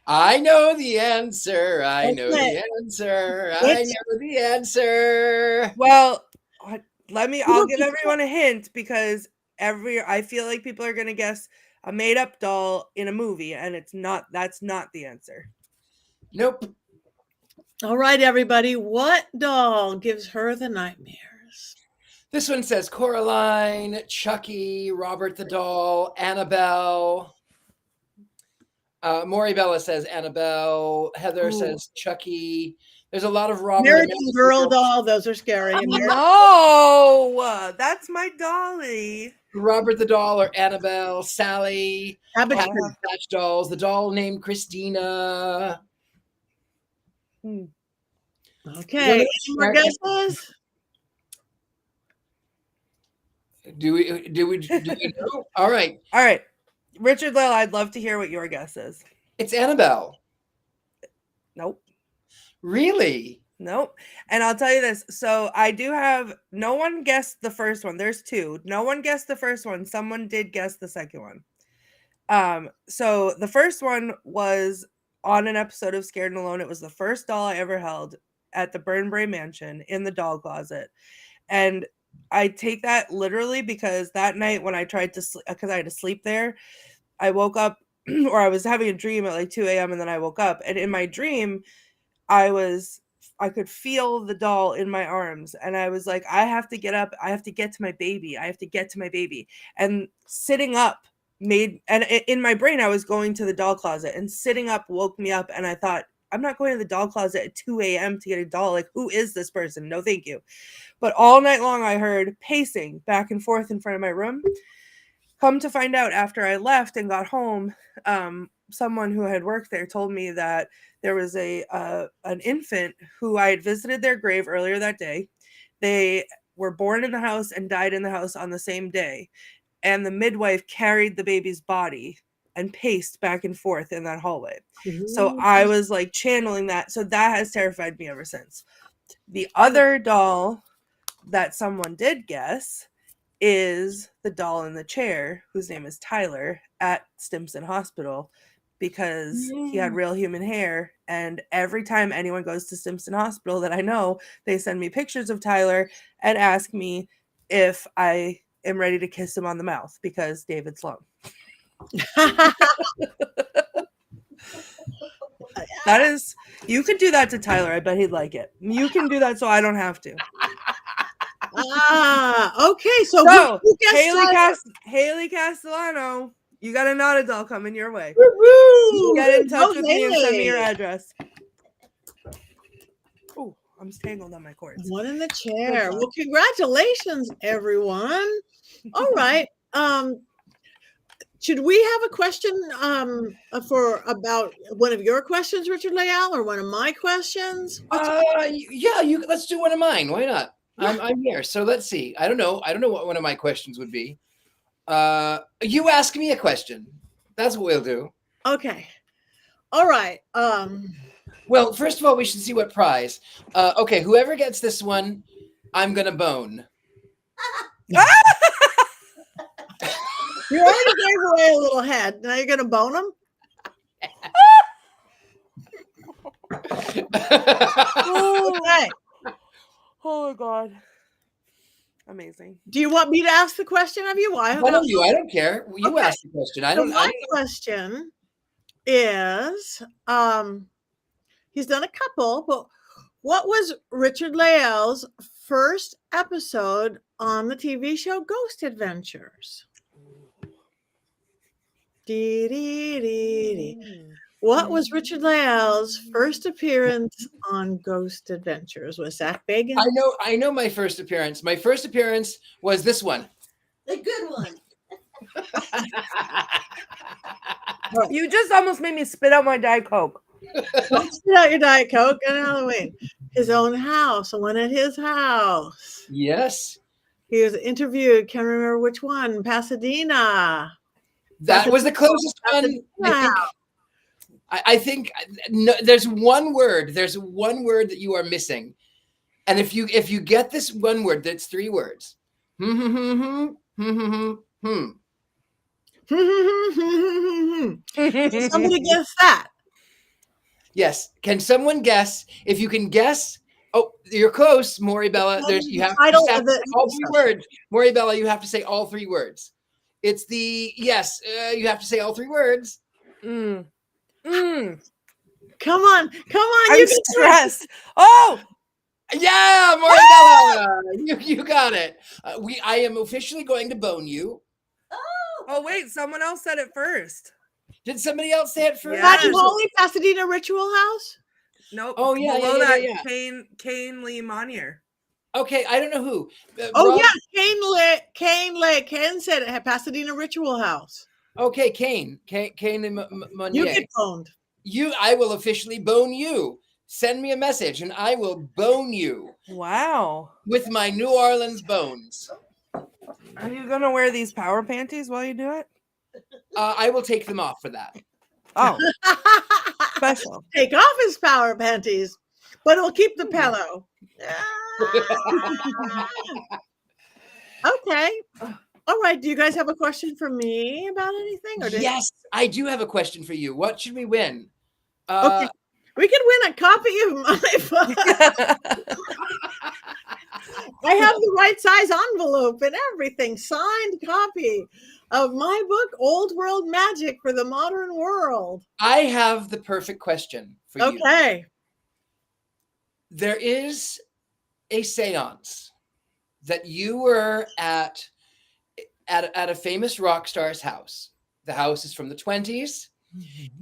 I know the answer. I know Okay. the answer. I It's- know the answer. Well, I'll give everyone a hint because I feel like people are going to guess a made up doll in a movie, and that's not the answer. Nope. All right, everybody. What doll gives her the nightmares? This one says Coraline, Chucky, Robert the doll, Annabelle. Maury Bella says Annabelle. Heather says Chucky. There's a lot of Robert. American Girl doll. Those are scary. No, that's my dolly. Robert the doll or Annabelle, Sally, Cabbage Cabbage Patch. Patch dolls, the doll named Christina. Okay. Any more American- guesses? Do we know? All right. All right. Richard-Lael, I'd love to hear what your guess is. It's Annabelle. Nope. Really? Nope. And I'll tell you this. So I do have no one guessed the first one. There's two. No one guessed the first one. Someone did guess the second one. So the first one was on an episode of Scared and Alone. It was the first doll I ever held at the Burnbrae Mansion in the doll closet. And I take that literally because that night when I tried to sleep, because I had to sleep there, I woke up or I was having a dream at like 2 a.m. and then I woke up. And in my dream, I could feel the doll in my arms. And I was like, I have to get up. I have to get to my baby. I have to get to my baby. And sitting up in my brain, I was going to the doll closet, and sitting up woke me up. And I thought, I'm not going to the doll closet at 2 a.m. to get a doll. Like, who is this person? No, thank you. But all night long, I heard pacing back and forth in front of my room. Come to find out, after I left and got home, someone who had worked there told me that there was an infant who I had visited their grave earlier that day. They were born in the house and died in the house on the same day. And the midwife carried the baby's body and paced back and forth in that hallway. So I was like channeling that. So that has terrified me ever since. The other doll that someone did guess is the doll in the chair, whose name is Tyler, at Stimson Hospital, because he had real human hair. And every time anyone goes to Stimson Hospital that I know, they send me pictures of Tyler and ask me if I am ready to kiss him on the mouth because David Sloan. That is, you could do that to Tyler. I bet he'd like it. You can do that so I don't have to. Okay. So who guessed Haley Castellano, you got another doll coming your way. Woo-hoo! Get in touch Go, with me and send me your Haley. address. Oh, I'm tangled on my cords. One in the chair. Well, congratulations, everyone. All right. Should we have a question about one of your questions, Richard-Lael, or one of my questions? Yeah, let's do one of mine. Why not? I'm here. So let's see. I don't know what one of my questions would be. You ask me a question. That's what we'll do. Okay. All right. Well, first of all, we should see what prize. Okay, whoever gets this one, I'm gonna bone. You already gave away a little head. Now you're going to bone him? Okay. Oh my God. Amazing. Do you want me to ask the question of you? Why don't you? I don't care. You Okay. ask the question. I So don't. my question is, he's done a couple, but what was Richard-Lael's first episode on the TV show Ghost Adventures? What was Richard-Lael's first appearance on Ghost Adventures? Was Zach Bagans? I know my first appearance. My first appearance was this one. The good one. You just almost made me spit out my Diet Coke. Don't spit out your Diet Coke on Halloween. His own house. I went at his house. Yes. He was interviewed. Can't remember which one. Pasadena. That was the closest one. I think no, there's one word. There's one word that you are missing. And if you get this one word, that's 3 words. Can somebody guess that? Yes. Can someone guess? If you can guess, oh, you're close, Moribella. You have to say all 3 words. Moribella, you have to say all 3 words. It's the yes. You have to say all 3 words. Come on. I'm stressed. Oh, yeah, Moribella, you got it. I am officially going to bone you. oh, wait, someone else said it first. Did somebody else say it first? Patty Holly, Pasadena Ritual House. Nope. Oh yeah, below yeah. Kane Lee Monier. Okay, I don't know who. Oh yeah, Kane said it had Pasadena Ritual House. Okay, Kane Monier. You get boned. I will officially bone you. Send me a message and I will bone you. Wow. With my New Orleans bones. Are you gonna wear these power panties while you do it? I will take them off for that. Oh, special. Take off his power panties, but he'll keep the pillow. Okay. All right. Do you guys have a question for me about anything? Or yes, I do have a question for you. What should we win? Okay. We could win a copy of my book. I have the right size envelope and everything. Signed copy of my book, Old World Magic for the Modern World. I have the perfect question for you. Okay. There is a seance that you were at a famous rock star's house. The house is from the 20s.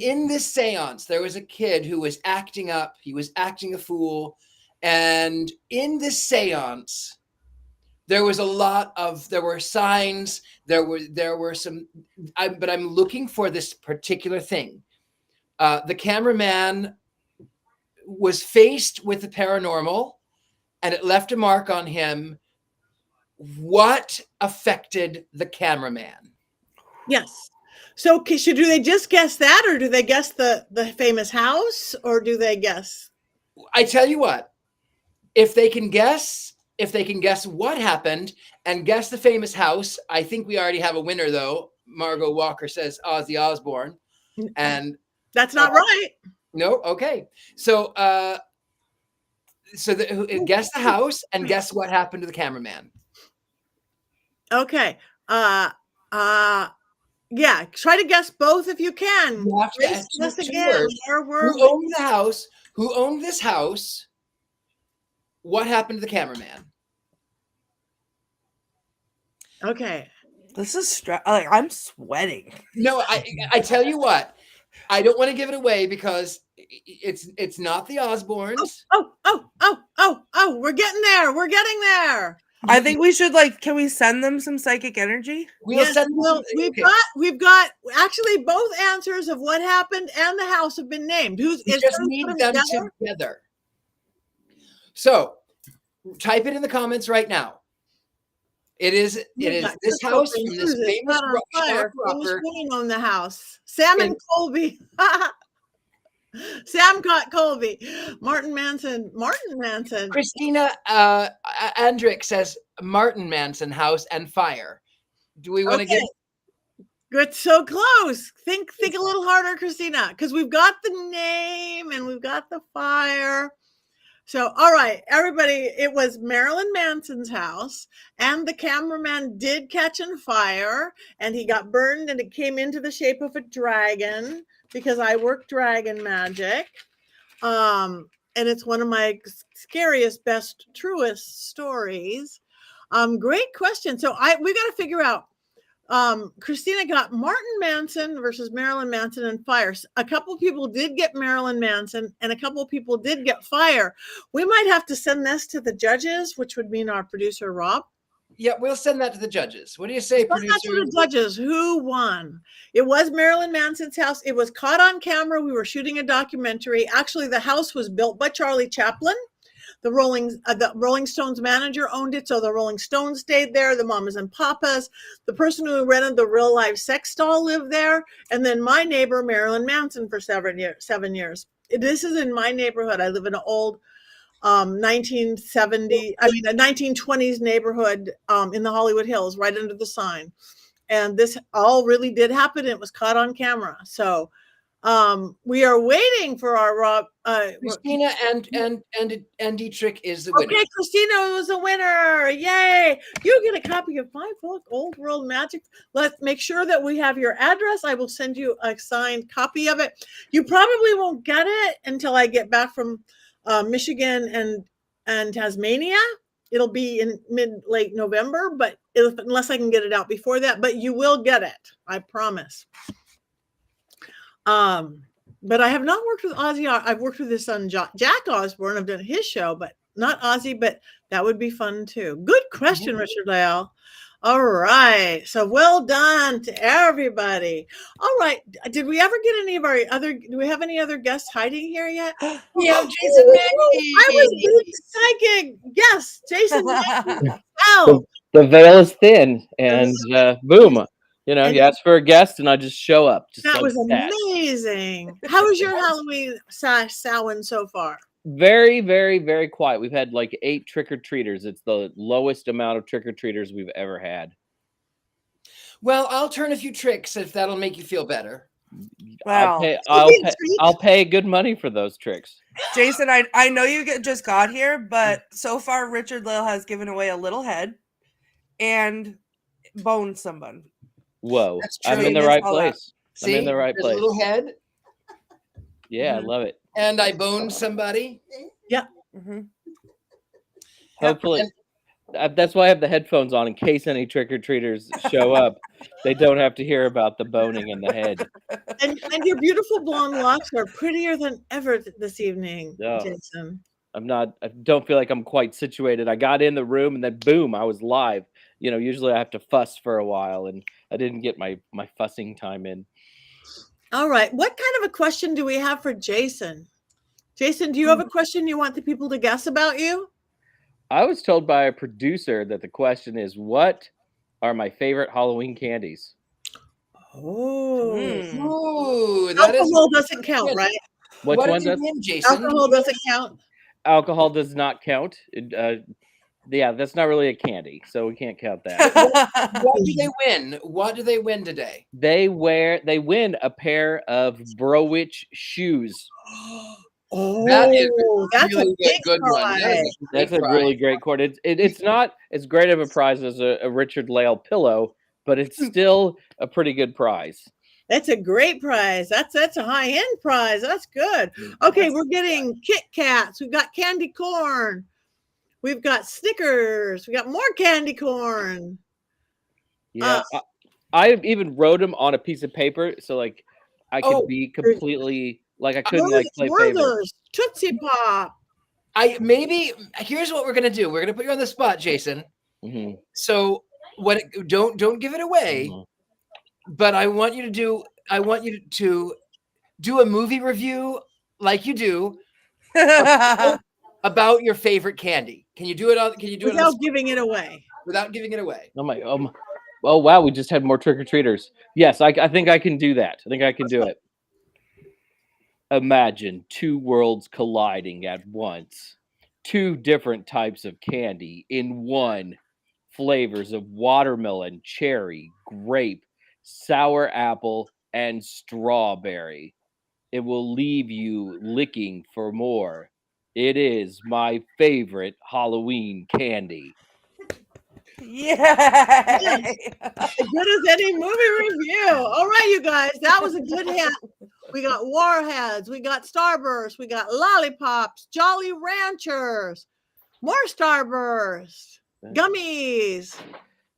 In this seance, there was a kid who was acting up. He was acting a fool. And in this seance, there were signs. There were some, but I'm looking for this particular thing. The cameraman was faced with the paranormal and it left a mark on him. What affected the cameraman? Yes. So do they just guess that, or do they guess the famous house, or do they guess? I tell you what, if they can guess what happened and guess the famous house, I think we already have a winner though. Margot Walker says Ozzy Osbourne, and that's not right. No. Okay. So, guess the house and guess what happened to the cameraman. Okay. Yeah, try to guess both if you can. You have to guess two again. words. Who owned the house? Who owned this house? What happened to the cameraman? Okay. This is I'm sweating. No, I tell you what, I don't want to give it away because it's not the Osbournes. Oh, we're getting there. We're getting there. I think we should can we send them some psychic energy? We've got actually both answers of what happened and the house have been named. We just need them together. So type it in the comments right now. It is this house from this famous rock on the house. Sam and Colby. Sam caught Colby. Martin Manson. Christina Andrick says Martin Manson house and fire. Do we want to get good? So close. Think a little harder, Christina, because we've got the name and we've got the fire. So, all right, everybody, it was Marilyn Manson's house, and the cameraman did catch on fire, and he got burned, and it came into the shape of a dragon, because I work dragon magic. And it's one of my scariest, best, truest stories. Great question. So we got to figure out, Christina got Martin Manson versus Marilyn Manson and fire. A couple people did get Marilyn Manson and a couple people did get fire. We might have to send this to the judges, which would mean our producer, Rob. Yeah, we'll send that to the judges. What do you say, producer? Send that to the judges. Who won? It was Marilyn Manson's house. It was caught on camera. We were shooting a documentary. Actually, the house was built by Charlie Chaplin. The Rolling Stones manager owned it, so the Rolling Stones stayed there, the Mamas and Papas. The person who rented the real life sex doll lived there, and then my neighbor, Marilyn Manson, for 7 years. This is in my neighborhood. I live in an old 1970, I mean, a 1920s neighborhood in the Hollywood Hills, right under the sign. And this all really did happen. It was caught on camera. So we are waiting for our Rob. Christina and Dietrich is the winner. Okay, Christina was a winner. Yay. You get a copy of my book, Old World Magic. Let's make sure that we have your address. I will send you a signed copy of it. You probably won't get it until I get back from Michigan and Tasmania. It'll be in late November, but unless I can get it out before that, but you will get it. I promise. But I have not worked with Ozzy. I've worked with his son, Jack Osborne. I've done his show, but not Ozzy, but that would be fun too. Good question, Richard-Lael. All right. So well done to everybody. All right. Did we ever get any of our do we have any other guests hiding here yet? Yeah, Jason Mackey. I was psychic. Yes, Jason Mackey. Wow. The veil is thin, and boom. You know, you ask for a guest, and I just show up. Just that like was that. amazing. How was your Halloween Samhain so far? Very, very, very quiet. We've had like 8 trick-or-treaters. It's the lowest amount of trick-or-treaters we've ever had. Well, I'll turn a few tricks if that'll make you feel better. Wow. I'll pay good money for those tricks. Jason, I know you just got here, but so far Richard-Lael has given away a little head and boned someone. Whoa. That's true. I'm in the right place. See, I'm in the right there's place. a little head. Yeah, I love it. And I boned somebody. Yeah. Mm-hmm. Hopefully. That's why I have the headphones on in case any trick-or-treaters show up. They don't have to hear about the boning in the head. And your beautiful blonde locks are prettier than ever this evening, Oh. Jason. I don't feel like I'm quite situated. I got in the room and then boom, I was live. You know, usually I have to fuss for a while, and I didn't get my fussing time in. All right. What kind of a question do we have for Jason? Jason, do you have a question you want the people to guess about you? I was told by a producer that the question is, what are my favorite Halloween candies? Oh. Ooh, that Alcohol doesn't count, right? Which what one did you does? win, Jason? Alcohol doesn't count. Alcohol does not count. Yeah, that's not really a candy, so we can't count that. What do they win? What do they win today? They win a pair of Browitch shoes. Oh, That is that's really a big good one. That prize. is That's a prize. really great cord. It's not as great of a prize as a Richard-Lael pillow, but it's still a pretty good prize. That's a great prize. That's a high-end prize. That's good. Okay, we're getting Kit Kats. We've got candy corn. We've got Snickers. We got more candy corn. Yeah, I even wrote them on a piece of paper, so like I could be completely like I couldn't like play favorites. Werther's, Tootsie Pop. Here's what we're gonna do. We're gonna put you on the spot, Jason. Mm-hmm. So don't give it away. Mm-hmm. But I want you to do a movie review like you do about your favorite candy. Can you do it Without giving it away? without giving it away? Oh wow, we just had more trick-or-treaters. Yes, I think I can do that. I think I can do it. Imagine 2 worlds colliding at once. 2 different types of candy in one. Flavors of watermelon, cherry, grape, sour apple, and strawberry. It will leave you licking for more. It is my favorite Halloween candy. Yeah. As good as any movie review. All right, you guys, that was a good hit. We got Warheads, we got Starburst, we got Lollipops, Jolly Ranchers, more Starburst, gummies,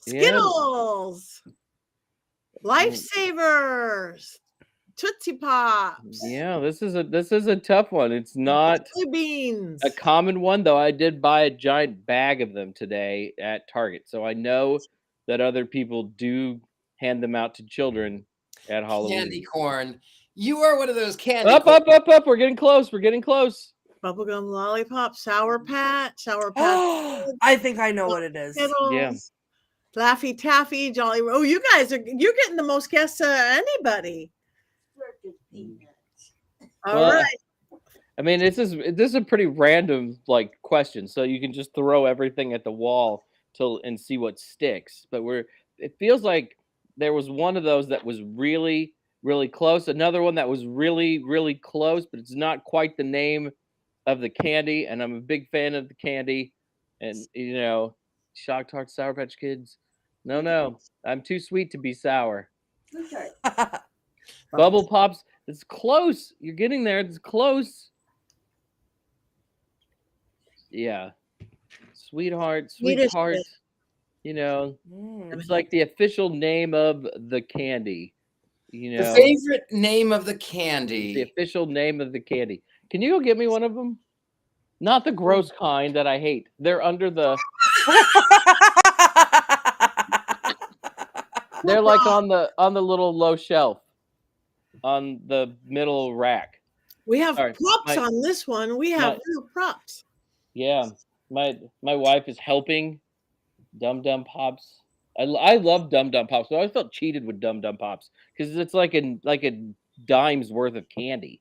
Skittles, Lifesavers, Tootsie Pops. Yeah, this is a tough one. It's not Jelly beans. a common one, though. I did buy a giant bag of them today at Target, so I know that other people do hand them out to children at Halloween. Candy corn. You are one of those candy. Up! We're getting close. Bubblegum Lollipop, Sour Patch. I think I know what it is. Skittles, Yeah. Laffy Taffy, Jolly. Oh, you're getting the most guests anybody. Circus peanuts. All Well, right. I mean, this is a pretty random like question, so you can just throw everything at the wall and see what sticks. But it feels like there was one of those that was really, really close. Another one that was really, really close, but it's not quite the name of the candy. And I'm a big fan of the candy. And Shock Tart, Sour Patch Kids. No, I'm too sweet to be sour. Okay. Bubble Pops. It's close. You're getting there. It's close. Yeah. Sweetheart. Swedish It's like the official name of the candy. The favorite name of the The candy. official name of the candy. Can you go get me one of them? Not the gross kind that I hate. They're under the. They're like on the little low shelf, on the middle rack. We have Sorry, props on this one. We have real props. Yeah, my wife is helping. Dum Dum Pops. I love Dum Dum Pops. So I always felt cheated with Dum Dum Pops because it's like a dime's worth of candy.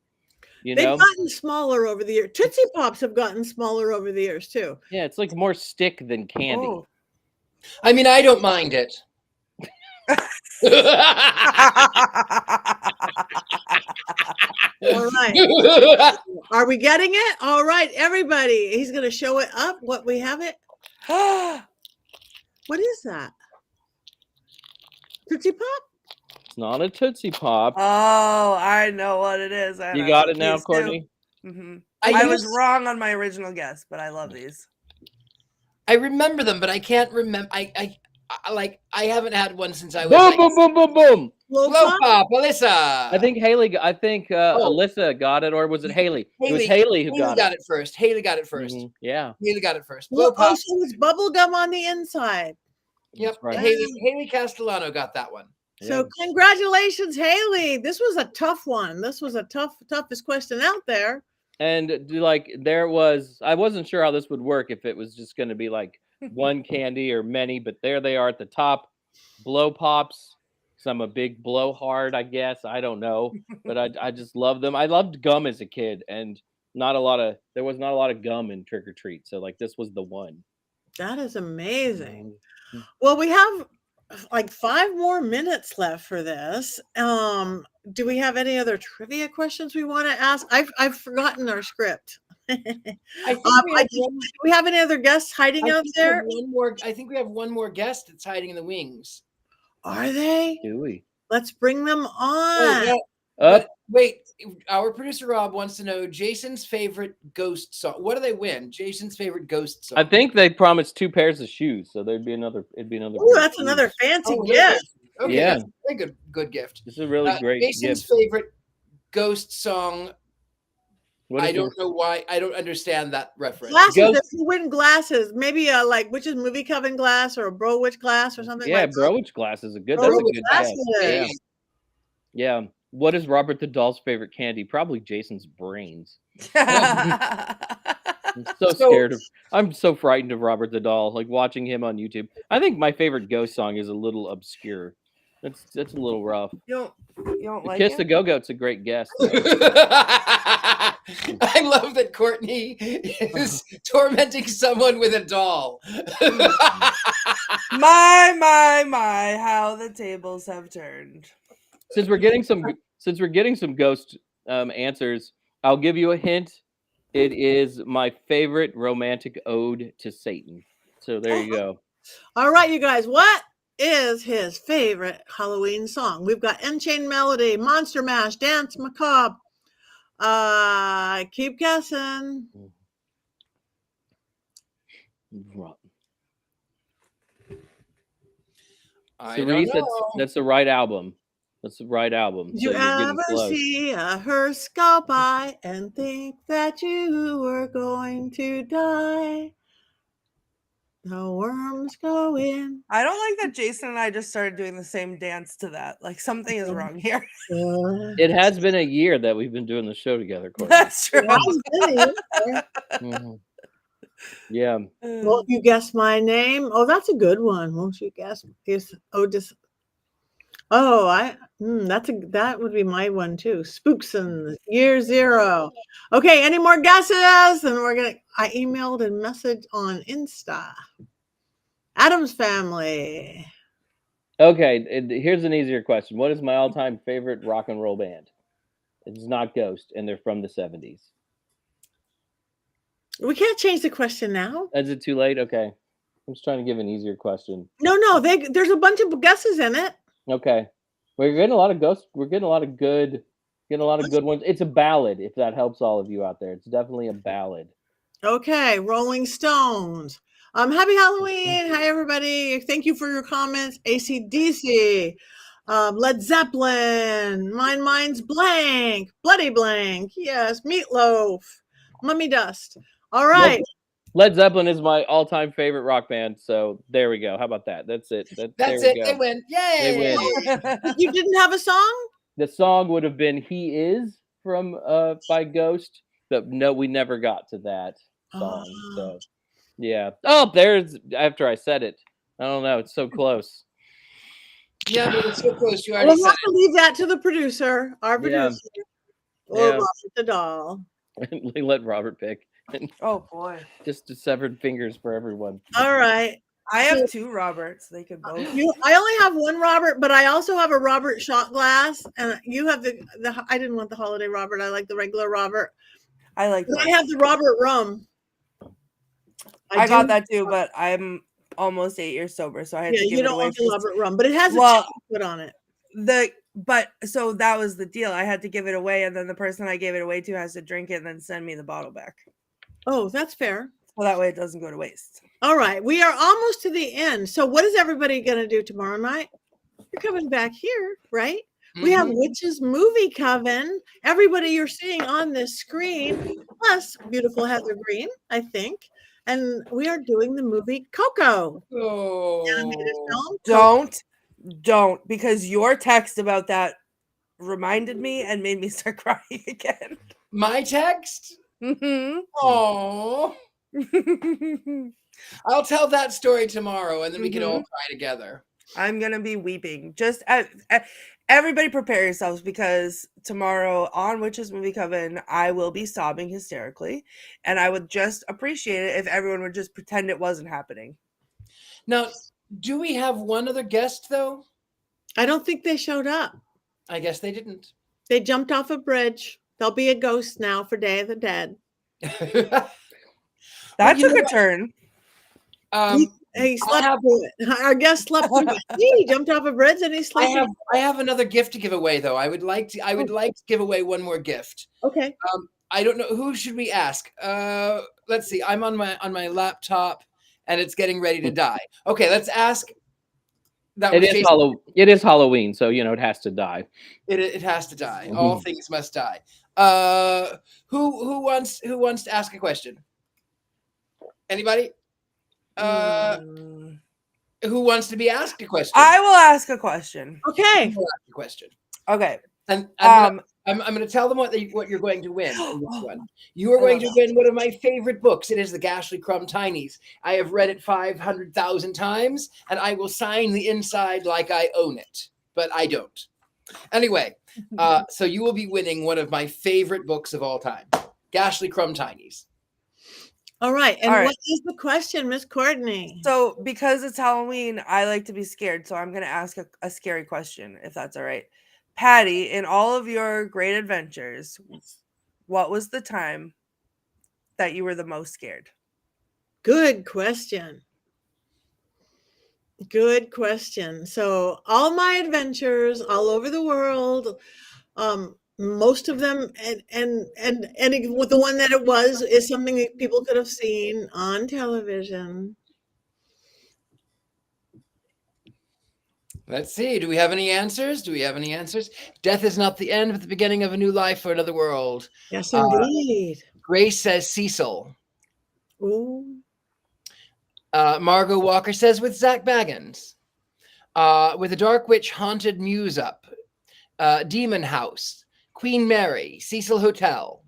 They've gotten smaller over the years. Tootsie Pops have gotten smaller over the years too. Yeah, it's like more stick than candy. Oh. I mean, I don't mind it. All right. Are we getting it? All right, everybody. He's going to show it up. What we have it. What is that? Tootsie Pop? It's not a Tootsie Pop. Oh, I know what it is. You got it now, Courtney? Mm-hmm. I was wrong on my original guess, but I love these. I remember them, but I can't remember. I haven't had one since I was boom, boom, boom, boom, boom. Blow Blow Pop? Pop, Alyssa. I think Alyssa got it, or was it Haley? It was Haley who got it. First. Haley got it 1st. Mhm. Yeah. Haley got it first. Blow Oh, Pop. so it's bubble gum on the inside. Yep. That's right. Haley Castellano got that one. So congratulations, Haley. This was a tough one. This was a toughest question out there. And like there was, I wasn't sure how this would work if it was just going to be like one candy or many, but there they are at the top. Blow Pops. Because I'm a big blowhard, I guess. I don't know, but I just love them. I loved gum as a kid, and there was not a lot of gum in Trick or Treat. So like this was the one. That is amazing. Well, we have like 5 more minutes left for this. Do we have any other trivia questions we want to ask? I've forgotten our script. I think do we have any other guests hiding out there? I think we have one more guest that's hiding in the wings. Are they? Do we? Let's bring them on. Oh, yeah. Wait, our producer Rob wants to know Jason's favorite ghost song. What do they win? Jason's favorite ghost song. I think they promised 2 pairs of shoes, so it'd be another. Oh, that's another fancy gift. Okay, Yeah. that's a very good gift. This is a really great Jason's gift. favorite ghost song. I don't know why. I don't understand that reference. Glasses. If you win glasses, maybe like which is movie Coven glass or a Browich glass or something. Yeah, like that. Browich glass is a good. That's a good guess. Yeah. What is Robert the Doll's favorite candy? Probably Jason's brains. I'm so frightened of Robert the Doll. Like watching him on YouTube. I think my favorite ghost song is a little obscure. That's a little rough. You don't like Kiss it? the Go-Go's a great guess. I love that Courtney is tormenting someone with a doll. My, how the tables have turned. Since we're getting some ghost answers, I'll give you a hint. It is my favorite romantic ode to Satan. So there you go. All right, you guys. What is his favorite Halloween song? We've got Enchained Melody, Monster Mash, Dance Macabre. Keep guessing. Cerise, that's the right album. That's the right album. Did you ever see a hearse go by and think that you were going to die? The worms go in. I don't like that Jason and I just started doing the same dance to that. Like something is wrong here. It has been a year that we've been doing the show together, Courtney. That's true. Mhm. Yeah. Won't you guess my name? Oh, that's a good one. Won't you guess? Oh, that would be my one too. Spooks in year 0. Okay, any more guesses? And I emailed and messaged on Insta. Adam's Family. Okay, here's an easier question. What is my all-time favorite rock and roll band? It's not Ghost, and they're from the 70s. We can't change the question now. Is it too late? Okay. I'm just trying to give an easier question. No, there's a bunch of guesses in it. Okay. We're getting a lot of ghosts. We're getting a lot of good ones. It's a ballad, if that helps all of you out there. It's definitely a ballad. Okay, Rolling Stones. Happy Halloween. Hi, everybody. Thank you for your comments. AC/DC. Led Zeppelin. Mine's Blank. Bloody Blank. Yes. Meatloaf. Mummy Dust. All right. Led Zeppelin is my all-time favorite rock band. So there we go. How about that? That's it. That's it. They win. Yay! They win. You didn't have a song? The song would have been "He Is" from by Ghost, but no, we never got to that song. So yeah. Oh, there's after I said it. I don't know. It's so close. Yeah, but it's so close. You We'll already have said to leave that to the producer, our producer, or Yeah. Robert the doll. Let Robert pick. Oh boy. Just severed fingers for everyone. All right. I have 2 Roberts. They could both. I only have one Robert, but I also have a Robert shot glass, and you have the. I didn't want the holiday Robert. I like the regular Robert. I like. I have the Robert rum. I got that too, but I'm almost 8 years sober, so I had to give you it don't away. want the Robert rum, but it has a chocolate on it. So that was the deal. I had to give it away, and then the person I gave it away to has to drink it and then send me the bottle back. Oh, that's fair. So that way it doesn't go to waste. All right, we are almost to the end. So what is everybody going to do tomorrow night? You're coming back here, right? We have Witches Movie Coven. Everybody you're seeing on this screen, plus beautiful Heather Green, I think. And we are doing the movie Coco. Animated film. Don't, because your text about that reminded me and made me start crying again. My text? Mm-hmm. Oh. I'll tell that story tomorrow, and then we can all cry together. I'm gonna be weeping. Just everybody prepare yourselves, because tomorrow on Witches Movie Coven, I will be sobbing hysterically, and I would just appreciate it if everyone would just pretend it wasn't happening. Now, do we have one other guest, though? I don't think they showed up. I guess they didn't. They jumped off a bridge. They'll be a ghost now for Day of the Dead. That took a turn. He slept through it. Our guest slept through it. He jumped off a bridge and he slept. I have another gift to give away, though. I would like to give away one more gift. Okay. I don't know, who should we ask? Let's see. I'm on my laptop and it's getting ready to die. Okay, let's ask. It is Halloween, so it has to die. It has to die. All things must die. Who wants to ask a question? Anybody? Who wants to be asked a question? I will ask a question. Okay. Ask a question. Okay. And I'm going to tell them what you're going to win. In this one. You are going to win one of my favorite books. It is the Ghastly Crumb Tinies. I have read it 500,000 times, and I will sign the inside like I own it, but I don't. Anyway, so you will be winning one of my favorite books of all time, Ghastly Crumb Tinies. All right. And what is the question, Miss Courtney? So because it's Halloween, I like to be scared. So I'm going to ask a scary question, if that's all right. Patti, in all of your great adventures, what was the time that you were the most scared? Good question. Good question. So all my adventures all over the world, most of them, and with the one that it was, is something that people could have seen on television. Let's see. Do we have any answers? Death is not the end, but the beginning of a new life for another world. Yes, indeed. Grace says Cecil. Ooh. Margot Walker says with Zach Baggins. With a Dark Witch Haunted Muse Up. Demon House. Queen Mary. Cecil Hotel.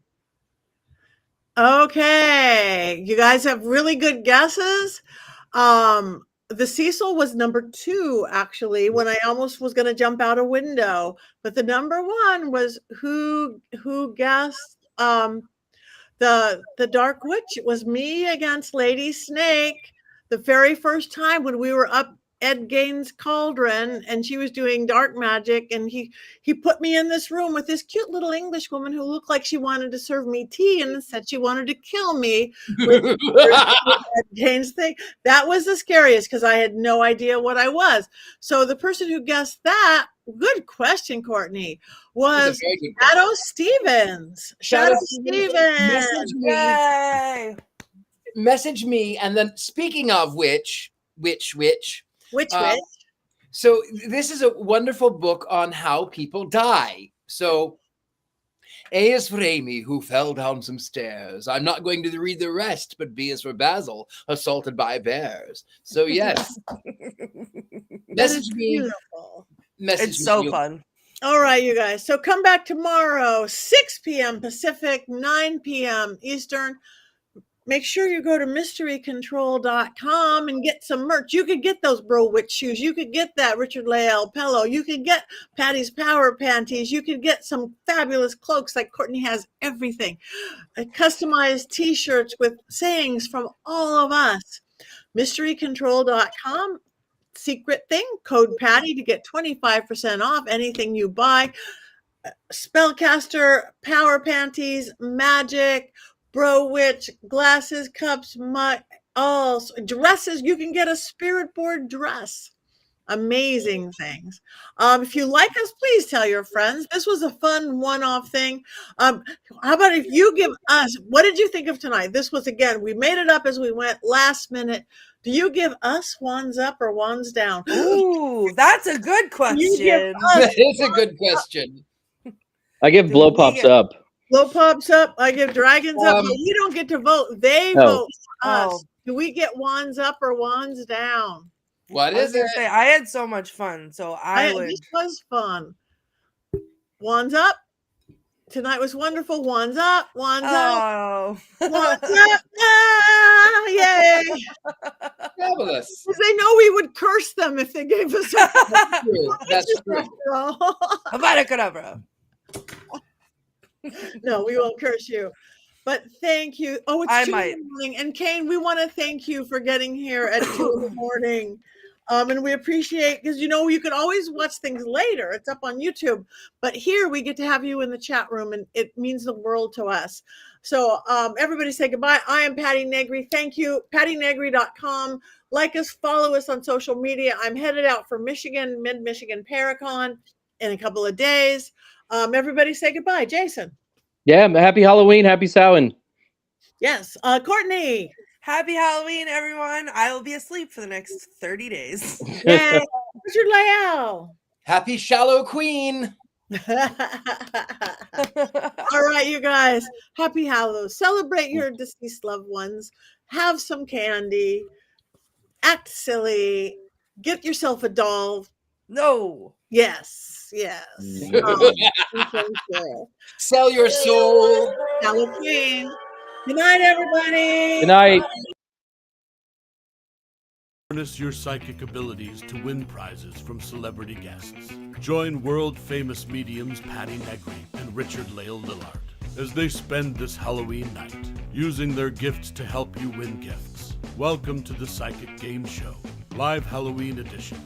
Okay. You guys have really good guesses. the Cecil was number 2, actually, when I almost was going to jump out a window. But the number 1 was who guessed the Dark Witch. It was me against Lady Snake the very first time when we were up Ed Gaines' cauldron, and she was doing dark magic, and he put me in this room with this cute little English woman who looked like she wanted to serve me tea and said she wanted to kill me with Ed Gaines' thing. That was the scariest because I had no idea what I was. So the person who guessed that, good question, Courtney, was Shadow Stevens. Shadow Stevens. Yay! Message me, and then speaking of which. So this is a wonderful book on how people die. So A is for Amy, who fell down some stairs. I'm not going to read the rest, but B is for Basil, assaulted by bears. So yes. Message me. Beautiful. Message It's me. so fun. All right, you guys. So come back tomorrow, 6 p.m. Pacific, 9 p.m. Eastern. Make sure you go to mysterycontrol.com and get some merch. You could get those Bro Witch shoes. You could get that Richard-Lael pillow. You could get Patty's Power Panties. You could get some fabulous cloaks like Courtney has, everything. Customized t-shirts with sayings from all of us. Mysterycontrol.com. Secret thing, code Patty to get 25% off anything you buy. Spellcaster, Power Panties, Magic, Bro Witch, glasses, cups, all dresses. You can get a spirit board dress. Amazing things. If you like us, please tell your friends. This was a fun one-off thing. How about if you give us, what did you think of tonight? This was, again, we made it up as we went last minute. Do you give us wands up or wands down? Ooh, that's a good question. That is a good question. I give blow pops up. Blow pops up. I give dragons up. But you don't get to vote. They vote for us. Oh. Do we get wands up or wands down? What I was is gonna it? say, I had so much fun, so I would. This was fun. Wands up. Tonight was wonderful. Wands up. Wands up. Oh, Wands up. Ah, yay. Fabulous. Because they know we would curse them if they gave us a That's true. Avada Kedavra. No, we won't curse you. But thank you. Oh, it's I 2 might. in the morning. And Kane, we want to thank you for getting here at 2 in the morning. And we appreciate, because you can always watch things later. It's up on YouTube. But here we get to have you in the chat room, and it means the world to us. So everybody say goodbye. I am Patti Negri. Thank you. PattiNegri.com. Like us, follow us on social media. I'm headed out for Michigan, Mid-Michigan Paracon in a couple of days. Everybody say goodbye. Jason. Yeah, happy Halloween, happy Samhain. Yes. Courtney. Happy Halloween, everyone. I will be asleep for the next 30 days. Yay. Richard-Lael. Happy Shallow Queen. All right, you guys. Happy Halloween. Celebrate your deceased loved ones. Have some candy. Act silly. Get yourself a doll. No. Yes. Sell your soul. Halloween. Good night, everybody. Good night. Harness your psychic abilities to win prizes from celebrity guests. Join world-famous mediums Patti Negri and Richard-Lael Lillard as they spend this Halloween night using their gifts to help you win gifts. Welcome to the Psychic Game Show, Live Halloween Edition.